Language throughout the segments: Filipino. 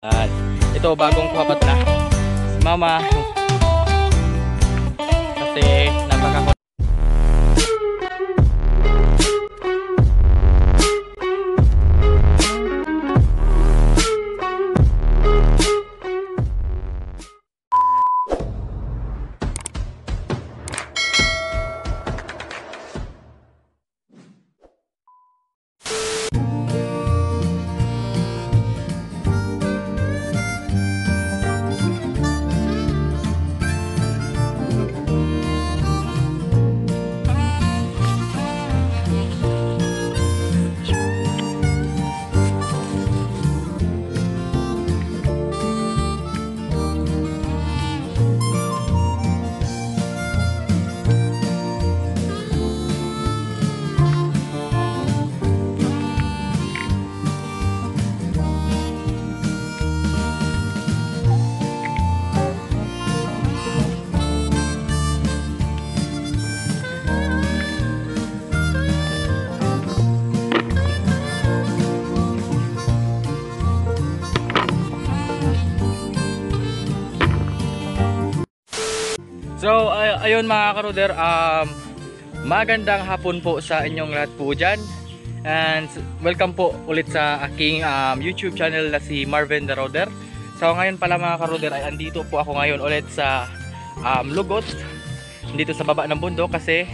At ito bagong kuhapat na si Mama kasi napaka So ayun mga karuder, magandang hapon po sa inyong lahat po dyan. And welcome po ulit sa aking YouTube channel na si Marvin the Roder. So ngayon pala mga karuder ay andito po ako ngayon ulit sa Lugot, dito sa baba ng bundok kasi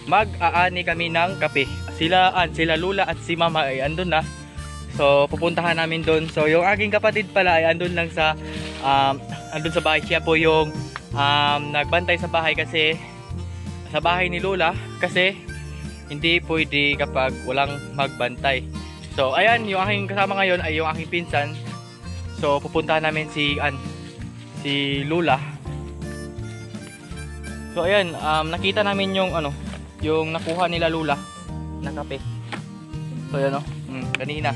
mag-aani kami ng kape. Sila Lula at si Mama ay andun na. So pupuntahan namin doon. So yung aking kapatid pala ay andun lang sa andun sa bahay. Siya po yung nagbantay sa bahay kasi sa bahay ni Lola kasi hindi pwede kapag walang magbantay. So ayan, yung aking kasama ngayon ay yung aking pinsan. So pupuntahan namin si Lola. So ayan, nakita namin yung yung nakuha nila Lola na kape. So ayan kanina.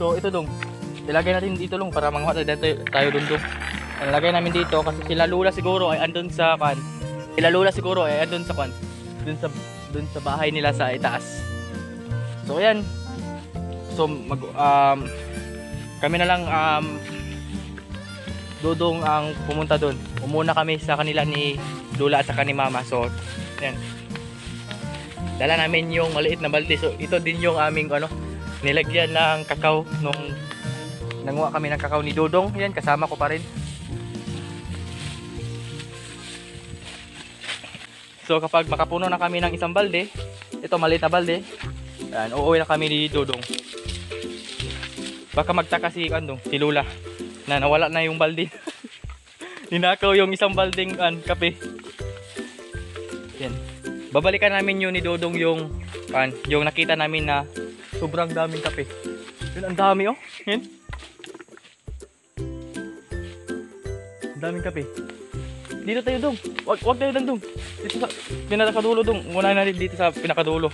So ito dong, ilagay natin dito long para manguha tayo dun. Nalagay namin dito kasi sila Lula siguro ay andun sa kwan. Sila Lula siguro ay andun sa kwan. Dun sa bahay nila sa itaas. So ayan. So kami na lang Dudong ang pumunta dun. Umuna kami sa kanila ni Lula at saka ni Mama. So ayan. Dala namin yung maliit na balde. So ito din yung aming nilagyan ng kakao nung nanguha kami ng kakao ni Dudong. Yan, kasama ko pa rin. So kapag makapuno na kami ng isang balde, ito maliit na balde, yan, uuwi na kami ni Dudong. Baka magtaka si Lula na nawala na yung balde. Ninakaw yung isang baldeng kape. Yan. Babalikan namin yun ni Dudong yung nakita namin na sobrang daming kape. Yun, ang dami Yan. Ang daming kape. Dito tayo dong. Wag tayo dong. Dito sa pinakadulo dong. Muna na dito sa pinakadulo.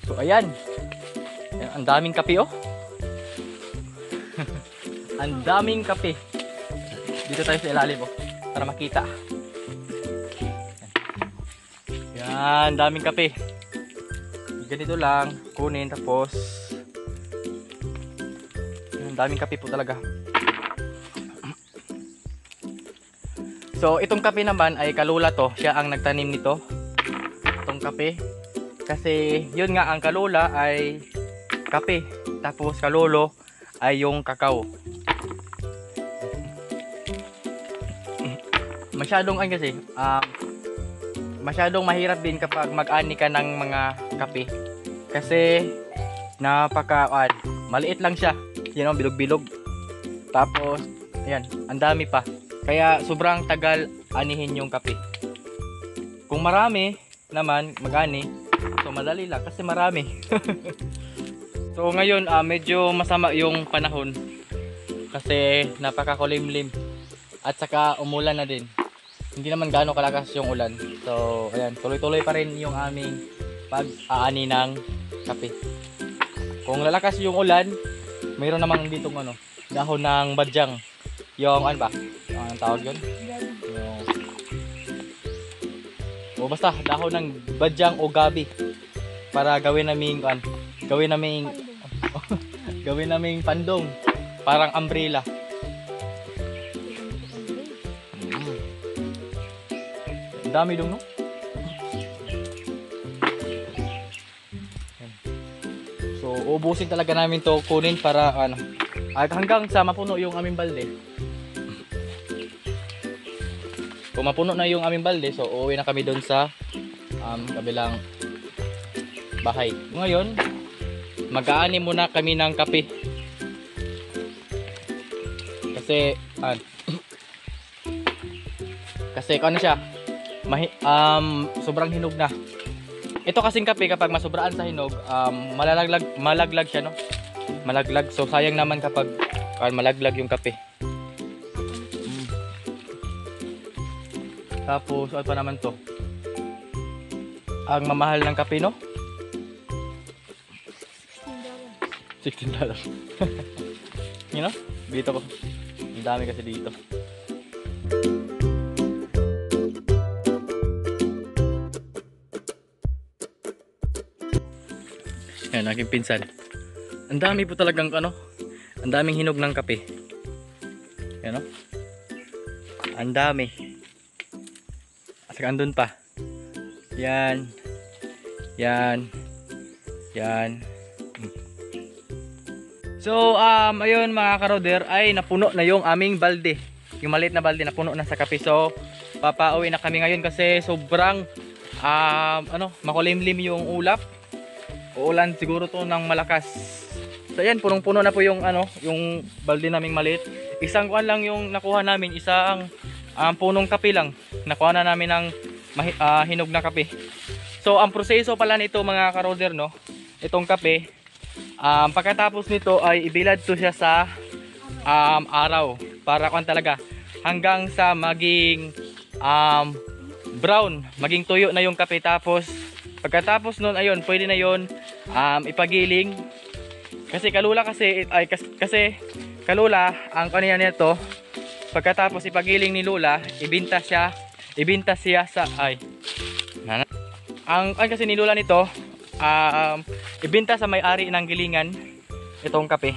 So ayan. Ang daming kape Ang daming kape. Dito tayo sa ilalim para makita. Yan, daming kape. Ganito lang kunin tapos ang daming kape po talaga. So itong kape naman ay kalula to, siya ang nagtanim nito. Itong kape kasi yun nga, ang kalula ay kape tapos kalolo ay yung kakao. Masyadong kasi masyadong mahirap din kapag mag-ani ka ng mga kape kasi maliit lang siya, bilog-bilog. Tapos ayan, ang dami pa. Kaya sobrang tagal anihin yung kape. Kung marami naman mag-ani, so madali lang kasi marami. So ngayon medyo masama yung panahon kasi napakakulimlim at saka umulan na din. Hindi naman gaano kalakas yung ulan. So ayan, tuloy-tuloy pa rin yung aming pag-aani ng kape. Kung lalakas yung ulan, mayroon namang ditong dahon ng badyang. Yung anong tawag yun? O basta dahon ng badyang o gabi para gawin naming Gawin naming pandong. Parang umbrella. Ang dami dong, no? Yan. So, ubusin talaga namin to kunin para ano, hanggang sa mapuno yung aming balde. Kung mapuno na yung aming balde, so uuwi na kami doon sa kabilang bahay. Ngayon, mag-aani muna kami ng kape. Kasi ano siya, sobrang hinog na. Ito kasing kape kapag masobraan sa hinog, malaglag siya, no? Malaglag. So sayang naman kapag malaglag yung kape. Tapos ano pa naman to? Ang mamahal ng kape, no? $16. You know? Dito ko. Ang dami kasi dito. Yan, aking pinsan. Ang dami po talagang ano, ang daming hinog ng kape. Yan, no? Ang dami. At saka andun pa. Yan. Yan. Yan. So, ayun mga karoder, ay napuno na yung aming balde. Yung maliit na balde napuno na sa kape. So, papauwi na kami ngayon kasi sobrang makulimlim yung ulap. Uulan siguro to ng malakas. So ayan, punong-puno na po yung yung balde naming maliit. Isang kuan lang yung nakuha namin, isang punong kape lang. Nakuha na namin ng hinog na kape. So ang proseso pala nito mga karoder, no, itong kape, pagkatapos nito ay ibilad to siya sa araw para kuan talaga hanggang sa maging brown, maging tuyo na yung kape. Tapos pagkatapos nun, ayun, pwede na yun ipagiling. Kasi kalula kasi kalula ang kanya nito. Pagkatapos ipagiling ni Lula, ibinta siya sa ang kasi ni Lula nito, ibinta sa may-ari ng gilingan itong kape.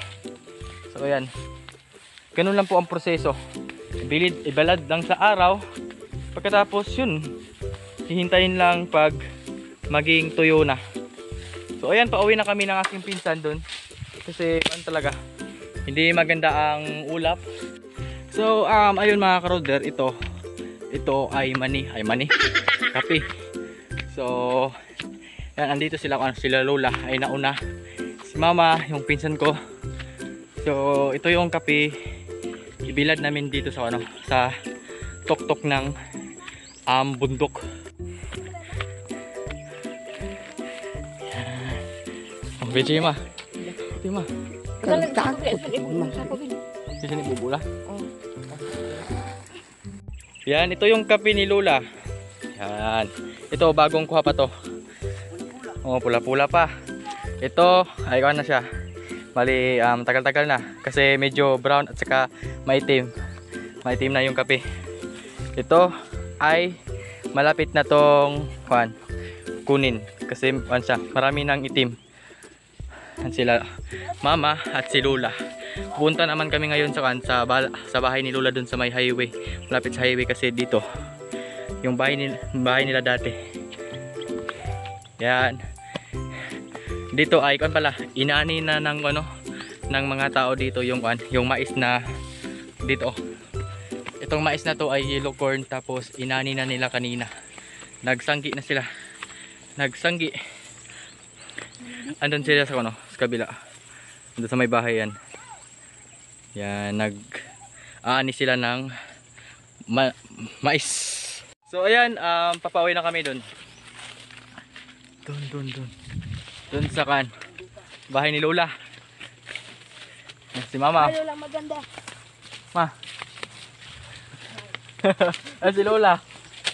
So ayan. Ganun lang po ang proseso. Ibalad lang sa araw. Pagkatapos yun, hihintayin lang pag maging tuyo na. So ayan, pauwi na kami ng aking pinsan doon. Kasi ano talaga, hindi maganda ang ulap. So ayun mga karoder, ito ay mani, kape. So yan, andito sila Lola ay nauna. Si Mama, yung pinsan ko. So ito yung kape. Ibilad namin dito sa sa tuktok ng bundok. Bejima. Bejima. Bisa ni bubula. Yan, ito yung kape ni Lola. Yan. Ito bagong kuha pa to. Oh, pula-pula pa. Ito, ay na siya. Bali, tagal-tagal na kasi medyo brown at saka maitim. Maitim na yung kape. Ito ay malapit na tong kunin kasi marami nang itim. Sila Mama at si Lola. Punta naman kami ngayon sa bahay ni Lola dun sa may highway. Malapit sa highway kasi dito yung bahay nila dati. Yan. Dito ay pala inaani na ng ng mga tao dito yung mais na dito. Itong mais na to ay yellow corn, tapos inani na nila kanina. Nagsanggi na sila. Nagsanggi. Andun sila sa kabila. Andun sa may bahay yan. Yan, nag-aani sila ng mais. So ayan, papauwi na kami dun. Dun sa bahay ni Lola. Yan, si Mama. Ay, Lola, maganda. Ma. Ay, si Lola.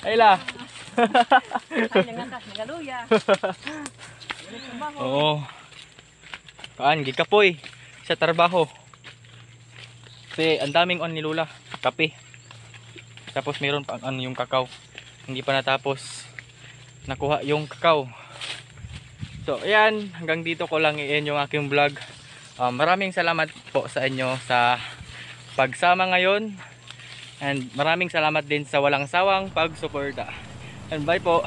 Ayla. Ay, nangakas, nagaluya. Oo. Gikapoy sa trabaho. Kasi ang daming ni Lola, kape. Tapos meron pa yung kakao. Hindi pa natapos nakuha yung kakao. So ayan, hanggang dito ko lang i-end yung aking vlog. Maraming salamat po sa inyo sa pagsama ngayon. And maraming salamat din sa walang sawang pagsuporta. And bye po.